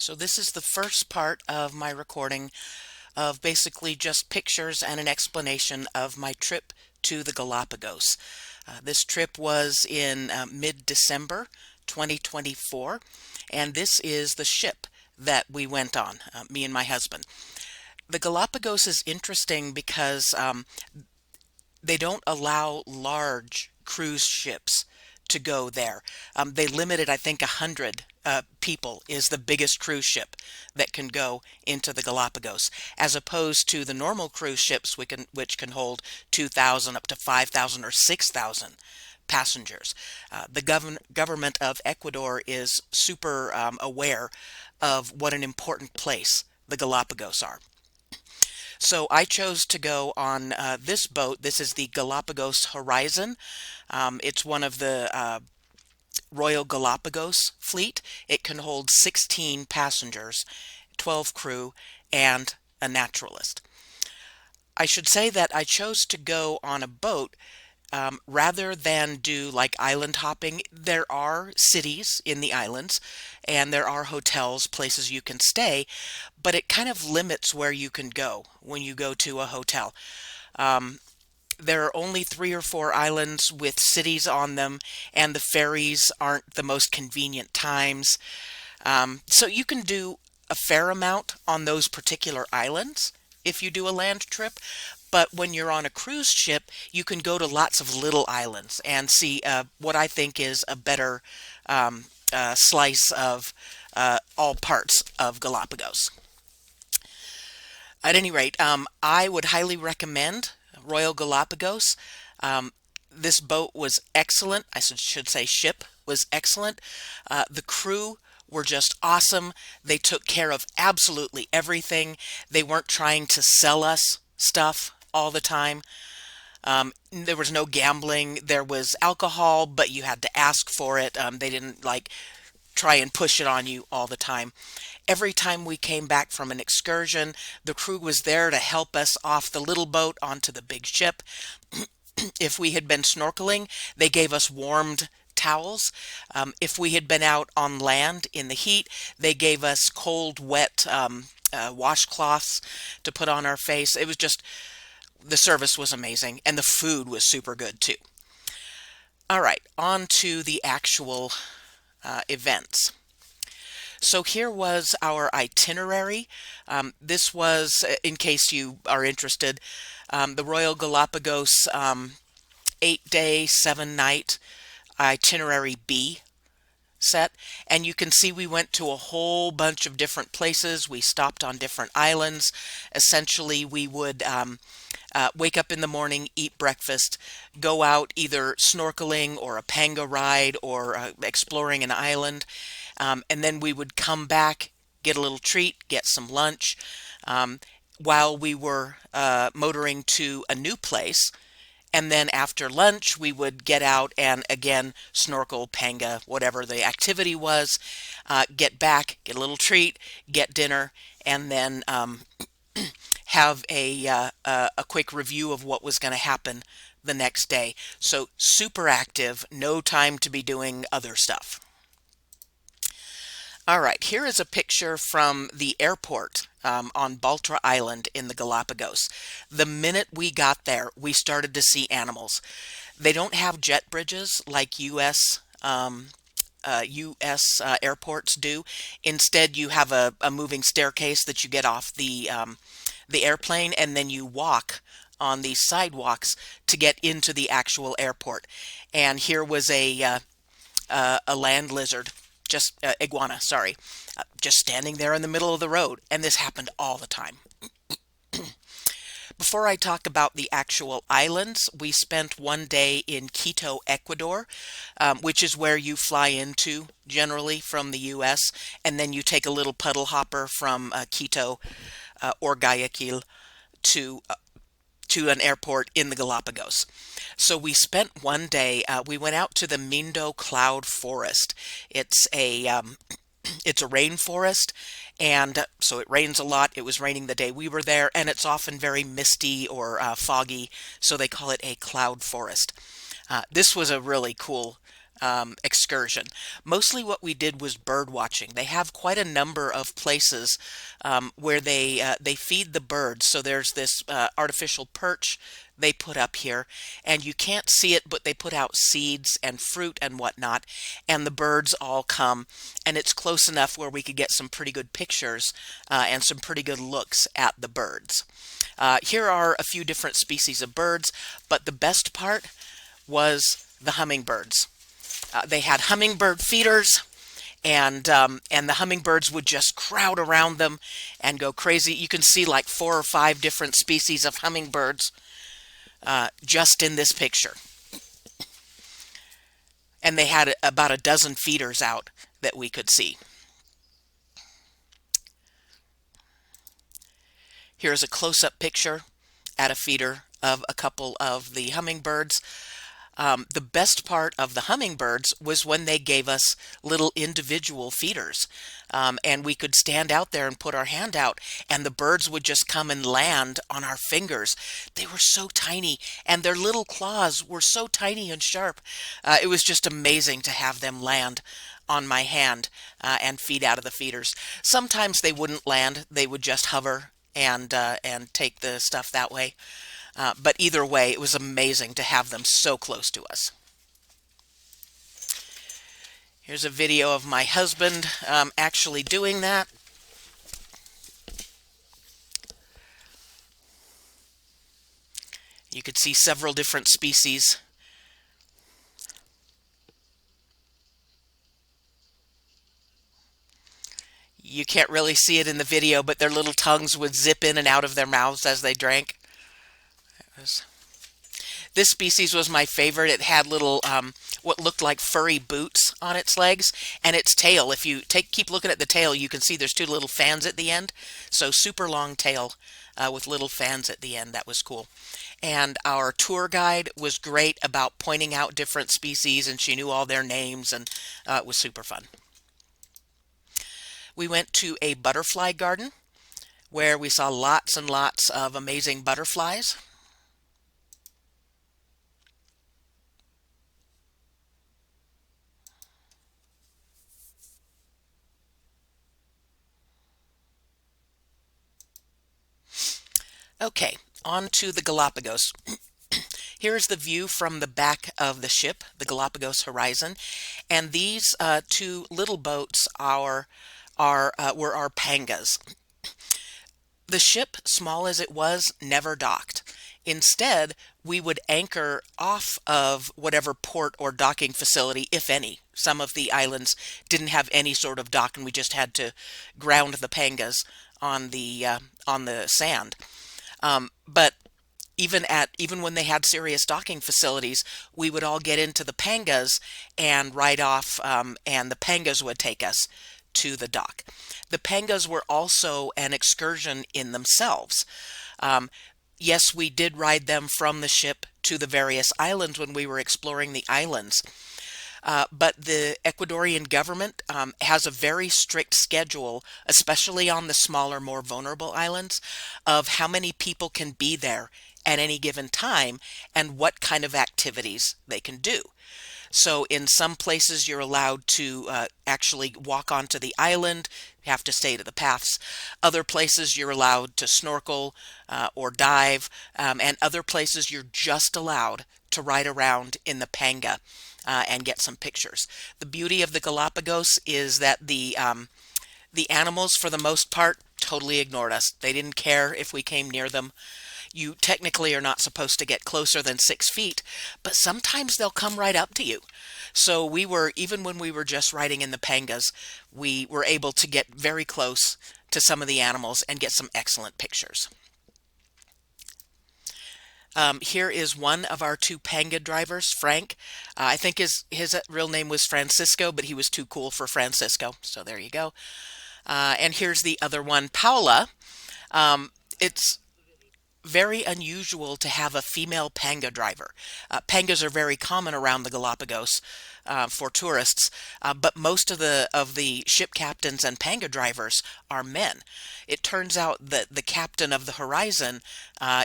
So this is the first part of my recording of basically just pictures and an explanation of my trip to the Galapagos. This trip was in mid-December 2024, and this is the ship that we went on, me and my husband. The Galapagos is interesting because they don't allow large cruise ships to go there. They limited, I think, 100 people is the biggest cruise ship that can go into the Galapagos, as opposed to the normal cruise ships which can hold 2,000 up to 5,000 or 6,000 passengers. The government of Ecuador is super aware of what an important place the Galapagos are. So I chose to go on this boat. This is the Galapagos Horizon. It's one of the Royal Galapagos fleet. It can hold 16 passengers, 12 crew, and a naturalist. I should say that I chose to go on a boat rather than do like island hopping. There are cities in the islands and there are hotels, places you can stay, but it kind of limits where you can go when you go to a hotel. There are only 3 or 4 islands with cities on them, and the ferries aren't the most convenient times. So you can do a fair amount on those particular islands if you do a land trip. But when you're on a cruise ship, you can go to lots of little islands and see what I think is a better slice of all parts of Galapagos. At any rate, I would highly recommend Royal Galapagos. This boat was excellent. I should say ship was excellent. The crew were just awesome. They took care of absolutely everything. They weren't trying to sell us stuff all the time. There was no gambling. There was alcohol, but you had to ask for it. They didn't like try and push it on you all the time. Every time we came back from an excursion, the crew was there to help us off the little boat onto the big ship. If we had been snorkeling, they gave us warmed towels. If we had been out on land in the heat, they gave us cold, wet washcloths to put on our face. It was just, the service was amazing, and the food was super good too. All right, on to the actual events. So here was our itinerary. This was, in case you are interested, the Royal Galapagos 8-day, 7-night itinerary B set. And you can see we went to a whole bunch of different places. We stopped on different islands. Essentially, we would wake up in the morning, eat breakfast, go out either snorkeling or a panga ride or exploring an island. And then we would come back, get a little treat, get some lunch, while we were motoring to a new place. And then after lunch, we would get out and again snorkel, panga, whatever the activity was, get back, get a little treat, get dinner, and then have a quick review of what was going to happen the next day. So super active, no time to be doing other stuff. All right, here is a picture from the airport on Baltra Island in the Galapagos. The minute we got there, we started to see animals. They don't have jet bridges like U.S. Airports do. Instead, you have a moving staircase that you get off the airplane, and then you walk on these sidewalks to get into the actual airport. And here was a land lizard. Iguana, sorry, just standing there in the middle of the road, and this happened all the time. Before I talk about the actual islands, we spent 1 day in Quito, Ecuador, which is where you fly into generally from the U.S., and then you take a little puddle hopper from Quito or Guayaquil to an airport in the Galapagos. So we spent 1 day, we went out to the Mindo Cloud Forest. It's a rainforest, and so it rains a lot. It was raining the day we were there, and it's often very misty or foggy, so they call it a cloud forest. This was a really cool excursion. Mostly what we did was bird watching. They have quite a number of places where they feed the birds. So there's this artificial perch they put up here, and you can't see it, but they put out seeds and fruit and whatnot, and the birds all come, and it's close enough where we could get some pretty good pictures and some pretty good looks at the birds. Here are a few different species of birds, but the best part was the hummingbirds. They had hummingbird feeders, and the hummingbirds would just crowd around them and go crazy. You can see like 4 or 5 different species of hummingbirds just in this picture. And they had about a dozen feeders out that we could see. Here's a close-up picture at a feeder of a couple of the hummingbirds. The best part of the hummingbirds was when they gave us little individual feeders, and we could stand out there and put our hand out, and the birds would just come and land on our fingers. They were so tiny, and their little claws were so tiny and sharp. It was just amazing to have them land on my hand and feed out of the feeders. Sometimes they wouldn't land; they would just hover and take the stuff that way. But either way, it was amazing to have them so close to us. Here's a video of my husband actually doing that. You could see several different species. You can't really see it in the video, but their little tongues would zip in and out of their mouths as they drank. This species was my favorite. It had little what looked like furry boots on its legs, and its tail, if you keep looking at the tail, you can see there's 2 little fans at the end. So super long tail with little fans at the end. That was cool. And our tour guide was great about pointing out different species, and she knew all their names, and it was super fun. We went to a butterfly garden where we saw lots and lots of amazing butterflies. Okay, on to the Galapagos. Here's the view from the back of the ship, the Galapagos Horizon, and these 2 little boats were our pangas. The ship, small as it was, never docked. Instead, we would anchor off of whatever port or docking facility, if any. Some of the islands didn't have any sort of dock, and we just had to ground the pangas on the sand. But even when they had serious docking facilities, we would all get into the pangas and ride off, and the pangas would take us to the dock. The pangas were also an excursion in themselves. Yes, we did ride them from the ship to the various islands when we were exploring the islands. But the Ecuadorian government has a very strict schedule, especially on the smaller, more vulnerable islands, of how many people can be there at any given time and what kind of activities they can do. So in some places you're allowed to actually walk onto the island, you have to stay to the paths. Other places you're allowed to snorkel or dive, and other places you're just allowed to ride around in the panga and get some pictures. The beauty of the Galapagos is that the animals, for the most part, totally ignored us. They didn't care if we came near them. You technically are not supposed to get closer than 6 feet, but sometimes they'll come right up to you. So even when we were just riding in the pangas, we were able to get very close to some of the animals and get some excellent pictures. Here is one of our 2 panga drivers, Frank. I think his real name was Francisco, but he was too cool for Francisco. So there you go. And here's the other one, Paula. It's very unusual to have a female panga driver. Pangas are very common around the Galapagos, for tourists, but most of the ship captains and panga drivers are men. It turns out that the captain of the Horizon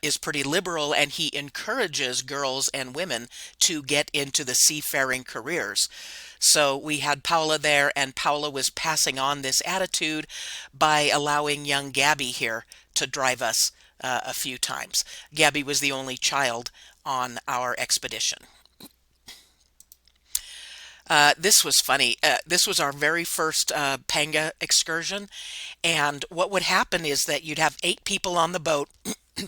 is pretty liberal, and he encourages girls and women to get into the seafaring careers. So we had Paula there, and Paula was passing on this attitude by allowing young Gabby here to drive us a few times. Gabby was the only child on our expedition. This was funny. This was our very first Panga excursion. And what would happen is that you'd have 8 people on the boat,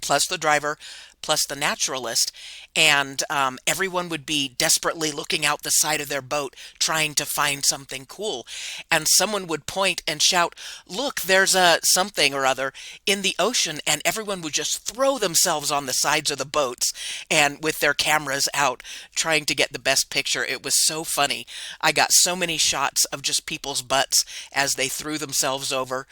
plus the driver, plus the naturalist, and everyone would be desperately looking out the side of their boat trying to find something cool. And someone would point and shout, "Look, there's a something or other in the ocean," and everyone would just throw themselves on the sides of the boats and with their cameras out trying to get the best picture. It was so funny. I got so many shots of just people's butts as they threw themselves over,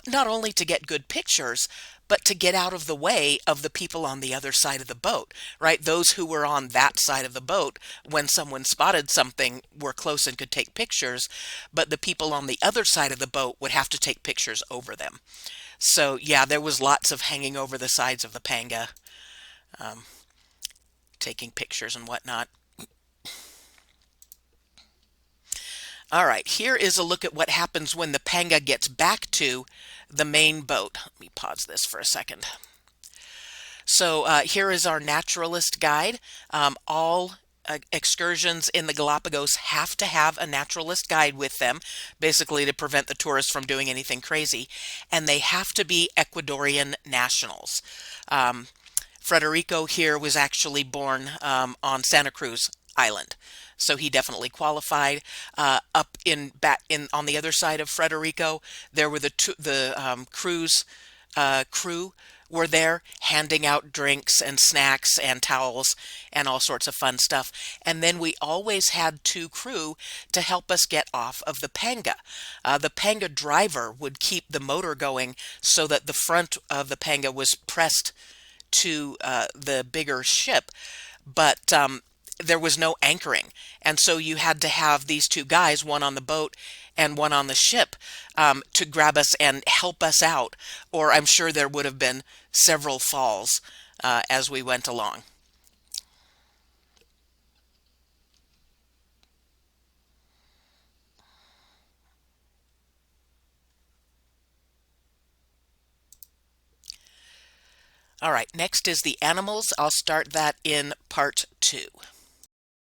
not only to get good pictures, but to get out of the way of the people on the other side of the boat, right? Those who were on that side of the boat, when someone spotted something, were close and could take pictures, but the people on the other side of the boat would have to take pictures over them. So yeah, there was lots of hanging over the sides of the Panga, um, taking pictures and whatnot. All right, here is a look at what happens when the Panga gets back to the main boat. Let me pause this for a second. So here is our naturalist guide. All excursions in the Galapagos have to have a naturalist guide with them, basically to prevent the tourists from doing anything crazy, and they have to be Ecuadorian nationals. Frederico here was actually born on Santa Cruz Island, so he definitely qualified. Up in back in on the other side of Frederico, there were the cruise crew were there handing out drinks and snacks and towels and all sorts of fun stuff. And then we always had 2 crew to help us get off of the Panga. The Panga driver would keep the motor going so that the front of the Panga was pressed to the bigger ship, but there was no anchoring. And so you had to have these 2 guys, one on the boat and one on the ship, to grab us and help us out, or I'm sure there would have been several falls as we went along. All right, next is the animals. I'll start that in part 2.